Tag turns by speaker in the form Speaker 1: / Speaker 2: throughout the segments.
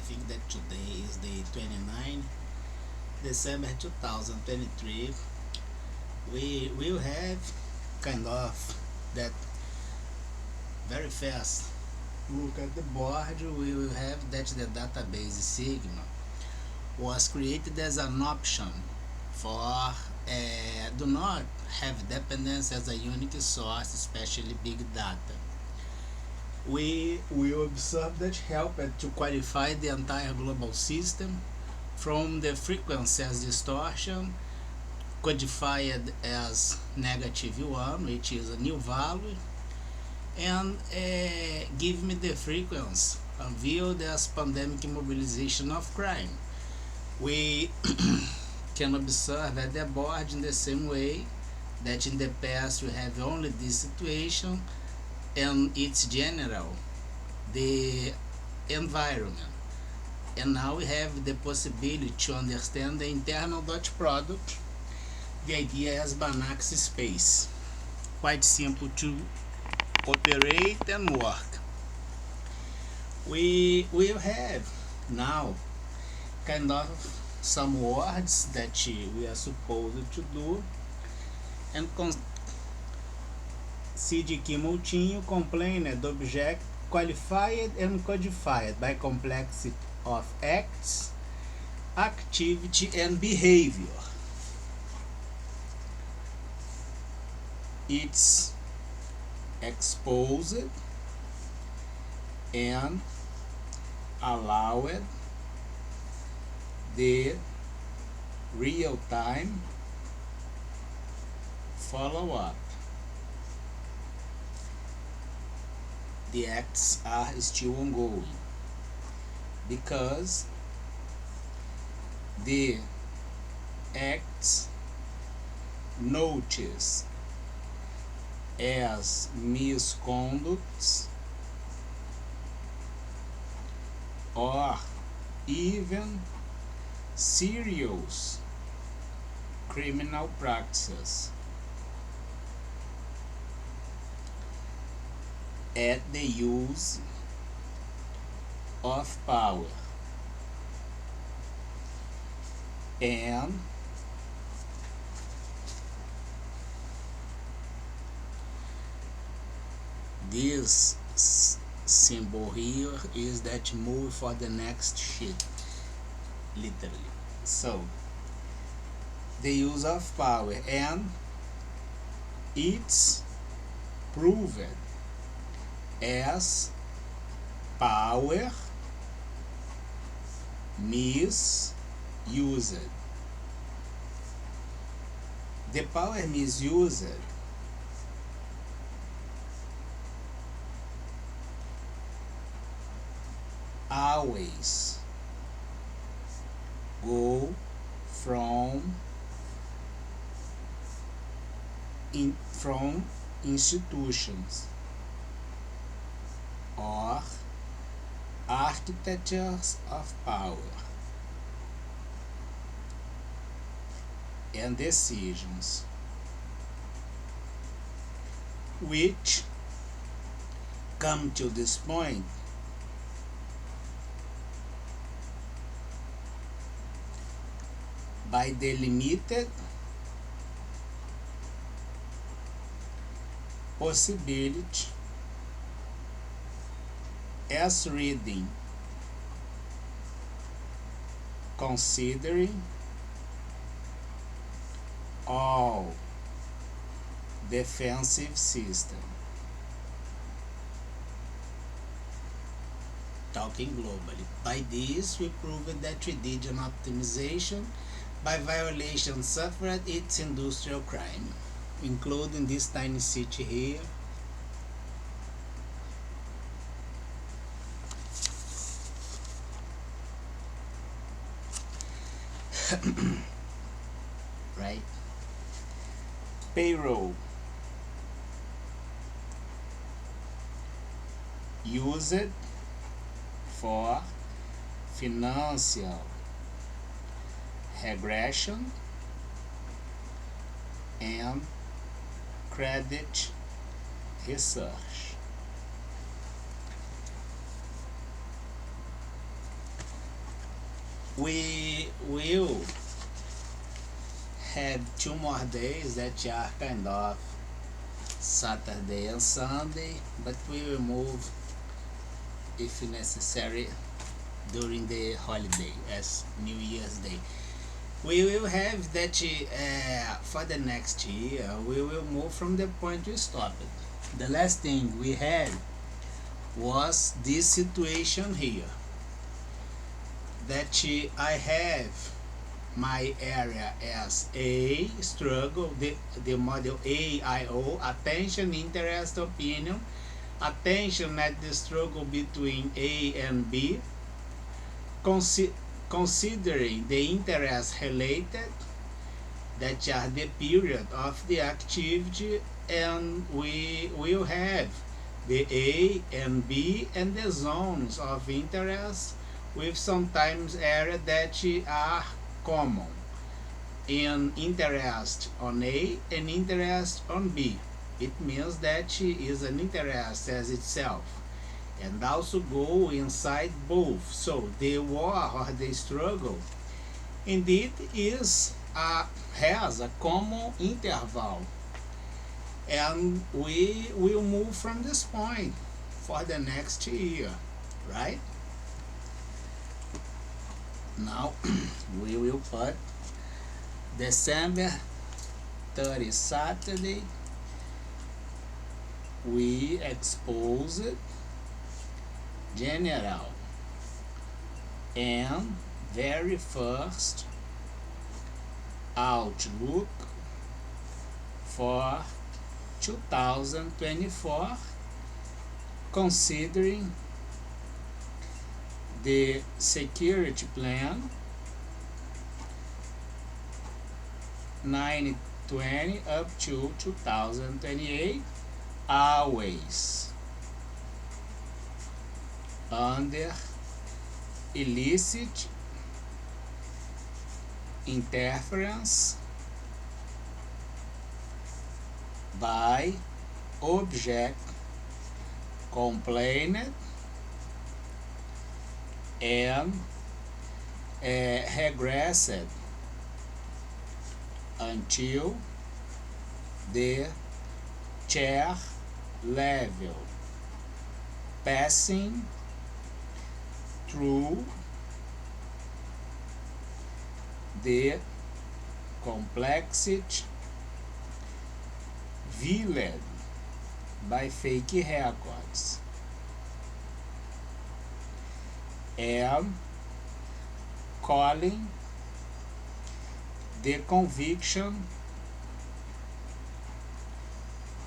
Speaker 1: think that today is the 29 December 2023. We will have kind of that very fast look at the board. We will have that the database Sigma was created as an option for do not have dependence as a unique source, especially big data. We will observe that helped to qualify the entire global system from the frequency as distortion, codified as -1, which is a new value, and give me the frequency viewed as pandemic mobilization of crime. We can observe at the board in the same way that in the past we have only this situation and its general, the environment. And now we have the possibility to understand the internal dot product. The idea is Banach space. Quite simple to operate and work. We will have now kind of some words that we are supposed to do, and CDK Moutinho complained the object qualified and codified by complexity of acts, activity, and behavior. It's exposed and allowed the real-time follow-up. The acts are still ongoing because the acts noticed as misconducts or even serious criminal practices at the use of power and this symbol here is that move for the next sheet, literally. So the use of power, and it's proven as power misused. The power misused always go from institutions or architectures of power and decisions which come to this point by the limited possibility as reading, considering all defensive system. Talking globally. By this, we proved that we did an optimization by violation suffered its industrial crime, including this tiny city here. Right? Payroll used for financial regression and credit research. we will have 2 more days that are kind of Saturday and Sunday, but we will move if necessary during the holiday as New Year's Day. We will have that for the next year. We will move from the point we stopped. The last thing we had was this situation here, that I have my area as A struggle, the model AIO, attention, interest, opinion, attention at the struggle between A and B, considering the interest related, that are the period of the activity, and we will have the A and B and the zones of interest with sometimes area that are common in interest on A and interest on B. It means that is an interest as itself and also go inside both. So the war or the struggle indeed has a common interval, and we will move from this point for the next year, right? Now we will put December 30 Saturday. We expose it general and very first outlook for 2024, considering the security plan 9/20 up to 2028, always under illicit interference by object complainant and regressed until the chair level, passing through the complexity veiled by fake records and calling the conviction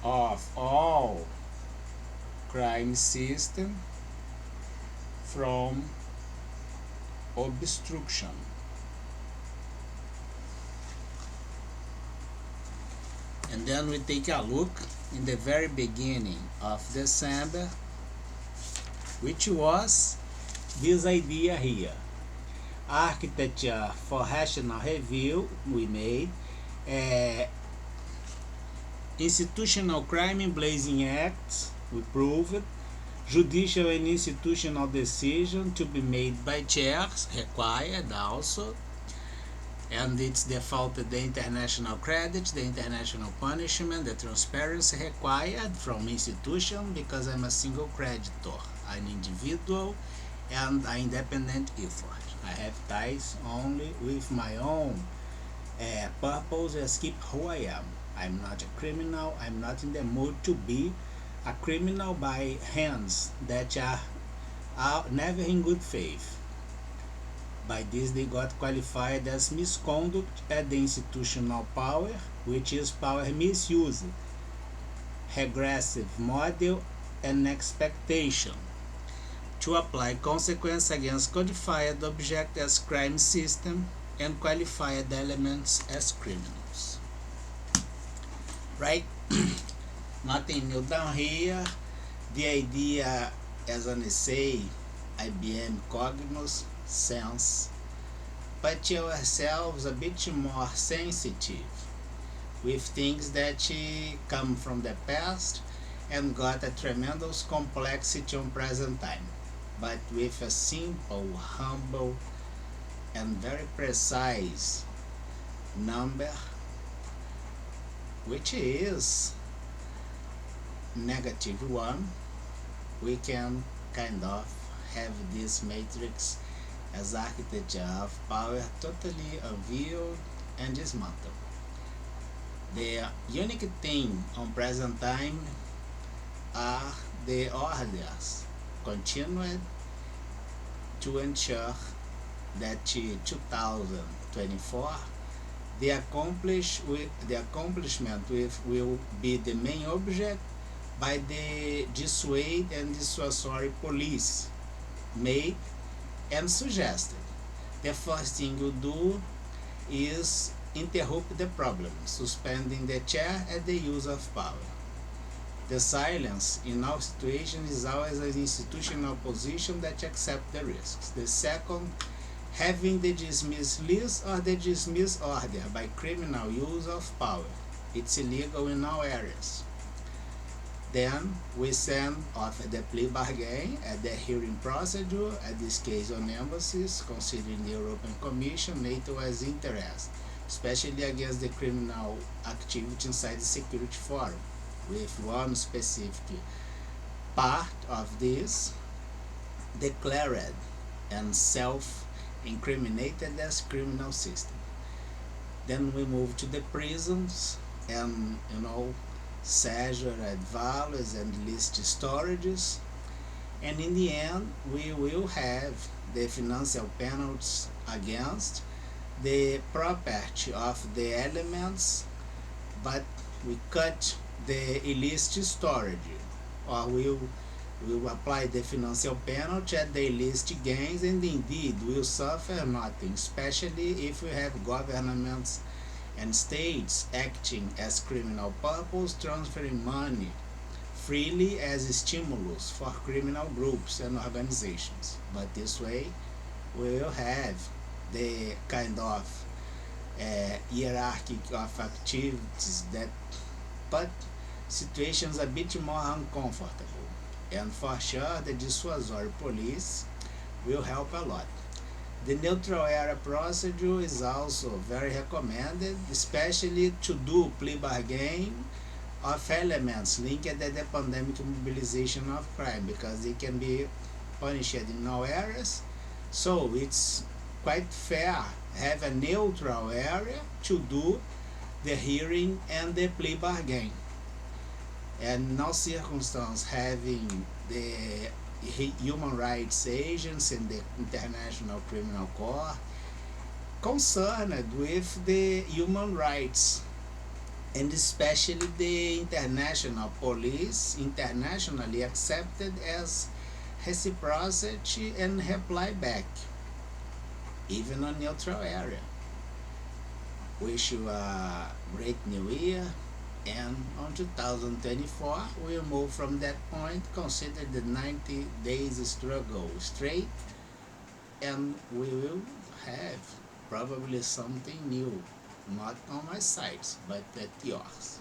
Speaker 1: of all crime system from obstruction. And then we take a look in the very beginning of December, which was this idea here. Architecture for rational review we made, institutional crime and blazing acts we proved, judicial and institutional decision to be made by chairs required also, and it's defaulted the international credit, the international punishment, the transparency required from institution, because I'm a single creditor, an individual and an independent effort. I have ties only with my own purpose as keep who I am. I'm not a criminal. I'm not in the mood to be a criminal by hands that are never in good faith. By this they got qualified as misconduct at the institutional power, which is power misuse, regressive model, and expectation to apply consequence against codified object as crime system and qualified elements as criminals. Right? Nothing new down here. The idea as an essay, IBM Cognos, sense, but ourselves a bit more sensitive with things that come from the past and got a tremendous complexity on present time, but with a simple, humble and very precise number, which is -1, we can kind of have this matrix as architecture of power totally unveiled and dismantled. The unique thing on present time are the orders continued to ensure that 2024 the accomplishment will be the main object by the dissuade and dissuasory police made and suggested. The first thing you do is interrupt the problem, suspending the chair at the use of power. The silence in all situations is always an institutional position that accepts the risks. The second, having the dismiss list or the dismiss order by criminal use of power. It's illegal in all areas. Then we send off the plea bargain at the hearing procedure, at this case on embassies, considering the European Commission, NATO as interest, especially against the criminal activity inside the Security Forum, with one specific part of this declared and self-incriminated as criminal system. Then we move to the prisons and seizure at values and list storages, and in the end we will have the financial penalties against the property of the elements, but we cut the illicit storage, or we will apply the financial penalty at the illicit gains, and indeed will suffer nothing, especially if we have governments and states acting as criminal purpose, transferring money freely as stimulus for criminal groups and organizations. But this way we will have the kind of hierarchy of activities that put situations a bit more uncomfortable, and for sure the dissuasory police will help a lot. The neutral area procedure is also very recommended, especially to do plea bargain of elements linked to the pandemic mobilization of crime, because they can be punished in all areas. So it's quite fair have a neutral area to do the hearing and the plea bargain. And no circumstance having the human rights agents and the International Criminal Court concerned with the human rights, and especially the international police, internationally accepted as reciprocity and reply back, even on neutral area. Wish you a great new year, and on 2024 we'll move from that point, consider the 90 days struggle straight, and we will have probably something new, not on my sides but at yours.